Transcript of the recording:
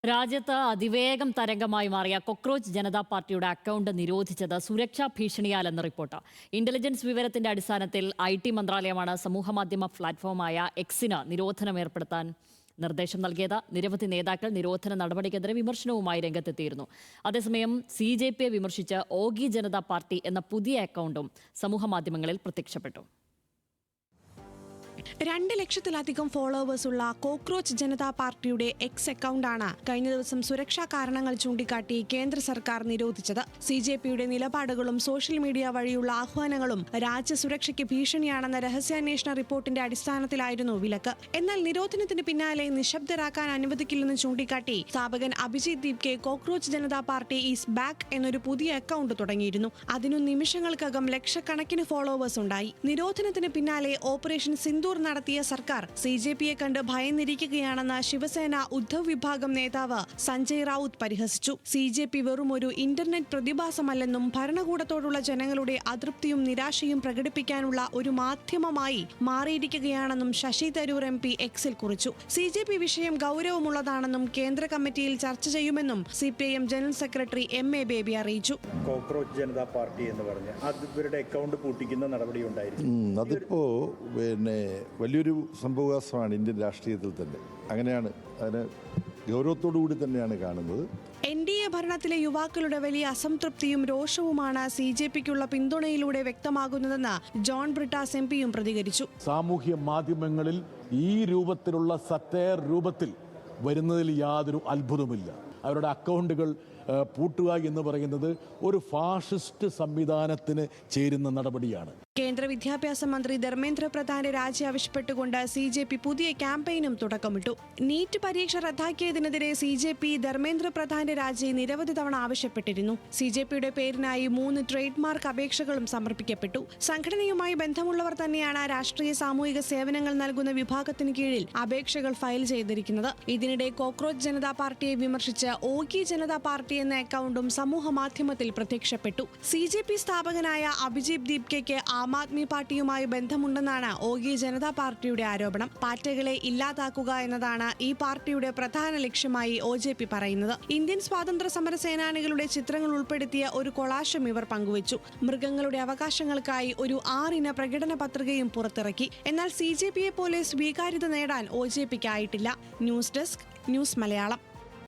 രാജ്യത്ത് അതിവേഗം തരംഗമായി മാറിയ കോക്രോച്ച് ജനതാ പാർട്ടിയുടെ അക്കൗണ്ട് നിരോധിച്ചത് സുരക്ഷാ ഭീഷണിയാലെന്ന് റിപ്പോർട്ട്. ഇന്റലിജൻസ് വിവരത്തിന്റെ അടിസ്ഥാനത്തിൽ IT മന്ത്രാലയമാണ് സമൂഹമാധ്യമ പ്ലാറ്റ്ഫോമായ എക്സിന് നിരോധനം ഏർപ്പെടുത്താൻ നിർദ്ദേശം നൽകിയത്. നിരവധി നേതാക്കൾ നിരോധന നടപടിക്കെതിരെ വിമർശനവുമായി രംഗത്തെത്തിയിരുന്നു. അതേസമയം CJP വിമർശിച്ച് ഓഗി ജനതാ പാർട്ടി എന്ന പുതിയ അക്കൗണ്ടും സമൂഹമാധ്യമങ്ങളിൽ പ്രത്യക്ഷപ്പെട്ടു. 2 ലക്ഷത്തിലധികം ഫോളോവേഴ്സുള്ള കോക്രോച്ച് ജനതാ പാർട്ടിയുടെ എക്സ് അക്കൗണ്ടാണ് കഴിഞ്ഞ ദിവസം സുരക്ഷാ കാരണങ്ങൾ ചൂണ്ടിക്കാട്ടി കേന്ദ്ര സർക്കാർ നിരോധിച്ചത്. CJPയുടെ നിലപാടുകളും സോഷ്യൽ മീഡിയ വഴിയുള്ള ആഹ്വാനങ്ങളും രാജ്യസുരക്ഷയ്ക്ക് ഭീഷണിയാണെന്ന രഹസ്യാന്വേഷണ റിപ്പോർട്ടിന്റെ അടിസ്ഥാനത്തിലായിരുന്നു വിലക്ക്. എന്നാൽ നിരോധനത്തിന് പിന്നാലെ നിശബ്ദരാക്കാൻ അനുവദിക്കില്ലെന്ന് ചൂണ്ടിക്കാട്ടി സ്ഥാപകൻ Abhijit Dipke cockroach Janata party is back എന്നൊരു പുതിയ അക്കൗണ്ട് തുടങ്ങിയിരുന്നു. അതിനു നിമിഷങ്ങൾക്കകം ലക്ഷക്കണക്കിന് ഫോളോവേഴ്സ് ഉണ്ടായി. നിരോധനത്തിന് പിന്നാലെ ഓപ്പറേഷൻ സിന്ദൂർ നടത്തിയ സർക്കാർ CJPയെ കണ്ട് ഭയന്നിരിക്കുകയാണെന്ന് ശിവസേന ഉദ്ധവ് വിഭാഗം നേതാവ് സഞ്ജയ് റൌത്ത് പരിഹസിച്ചു. CJP വെറും ഒരു ഇന്റർനെറ്റ് പ്രതിഭാസമല്ലെന്നും ഭരണകൂടത്തോടുള്ള ജനങ്ങളുടെ അതൃപ്തിയും നിരാശയും പ്രകടിപ്പിക്കാനുള്ള ഒരു മാധ്യമമായി മാറിയിരിക്കുകയാണെന്നും ശശി തരൂർ MP എക്സിൽ കുറിച്ചു. CJP വിഷയം ഗൗരവമുള്ളതാണെന്നും കേന്ദ്ര കമ്മിറ്റിയിൽ ചർച്ച ചെയ്യുമെന്നും CPIM general secretary MA baby അറിയിച്ചു. കോക്രോച്ച് ജനതാ പാർട്ടി എന്ന് പറഞ്ഞ് ഇവരുടെ അക്കൗണ്ട് പൂട്ടിക്കുന്ന നടപടി ഉണ്ടായിരുന്നു. അതിപ്പോ വലിയൊരു സംഭവവികാസമാണ് ഇന്ത്യൻ രാഷ്ട്രീയത്തിൽ തന്നെ. അങ്ങനെയാണ് അതിന് ഗൗരവത്തോടു കൂടി തന്നെയാണ് കാണുന്നത്. NDA ഭരണത്തിലെ യുവാക്കളുടെ വലിയ അസംതൃപ്തിയും രോഷവുമാണ് CJPക്കുള്ള പിന്തുണയിലൂടെ വ്യക്തമാകുന്നതെന്ന് ജോൺ ബ്രിട്ടാസ് MPയും പ്രതികരിച്ചു. സാമൂഹ്യ മാധ്യമങ്ങളിൽ ഈ രൂപത്തിലുള്ള സറ്റയർ രൂപത്തിൽ വരുന്നതിൽ യാതൊരു അത്ഭുതമില്ല. അവരുടെ അക്കൗണ്ടുകൾ പൂട്ടുക എന്ന് പറയുന്നത് ഒരു ഫാഷിസ്റ്റ് സംവിധാനത്തിന് ചേരുന്ന നടപടിയാണ്. കേന്ദ്ര വിദ്യാഭ്യാസ മന്ത്രി ധർമ്മേന്ദ്ര പ്രധാന്റെ രാജി ആവശ്യപ്പെട്ടുകൊണ്ട് CJP പുതിയ ക്യാമ്പയിനും തുടക്കമിട്ടു. നീറ്റ് പരീക്ഷ റദ്ദാക്കിയതിനെതിരെ CJP ധർമ്മേന്ദ്ര പ്രധാന്റെ രാജി നിരവധി തവണ ആവശ്യപ്പെട്ടിരുന്നു. CJPയുടെ പേരിനായി 3 ട്രേഡ് മാർക്ക് അപേക്ഷകളും സമർപ്പിക്കപ്പെട്ടു. സംഘടനയുമായി ബന്ധമുള്ളവർ തന്നെയാണ് രാഷ്ട്രീയ സാമൂഹിക സേവനങ്ങൾ നൽകുന്ന വിഭാഗത്തിന് കീഴിൽ അപേക്ഷകൾ ഫയൽ ചെയ്തിരിക്കുന്നത്. ഇതിനിടെ കോക്രോച്ച് ജനതാ പാർട്ടിയെ വിമർശിച്ച് ഓഗി ജനതാ പാർട്ടി എന്ന അക്കൗണ്ടും സമൂഹ മാധ്യമത്തിൽ പ്രത്യക്ഷപ്പെട്ടു. CJP സ്ഥാപകനായ അഭിജിത് ദീപ്കയ്ക്ക് ആം ആദ്മി പാർട്ടിയുമായി ബന്ധമുണ്ടെന്നാണ് ഓഗി ജനതാ പാർട്ടിയുടെ ആരോപണം. പാറ്റകളെ ഇല്ലാതാക്കുക എന്നതാണ് ഈ പാർട്ടിയുടെ പ്രധാന ലക്ഷ്യമായി OJP പറയുന്നത്. ഇന്ത്യൻ സ്വാതന്ത്ര്യ സമര സേനാനികളുടെ ചിത്രങ്ങൾ ഉൾപ്പെടുത്തിയ ഒരു കൊളാഷും ഇവർ പങ്കുവച്ചു. മൃഗങ്ങളുടെ അവകാശങ്ങൾക്കായി ഒരു 6 ഇന പ്രകടന പത്രികയും പുറത്തിറക്കി. എന്നാൽ CJPയെ പോലെ സ്വീകാര്യത നേടാൻ OJPക്ക് ആയിട്ടില്ല. News desk, news Malayalam.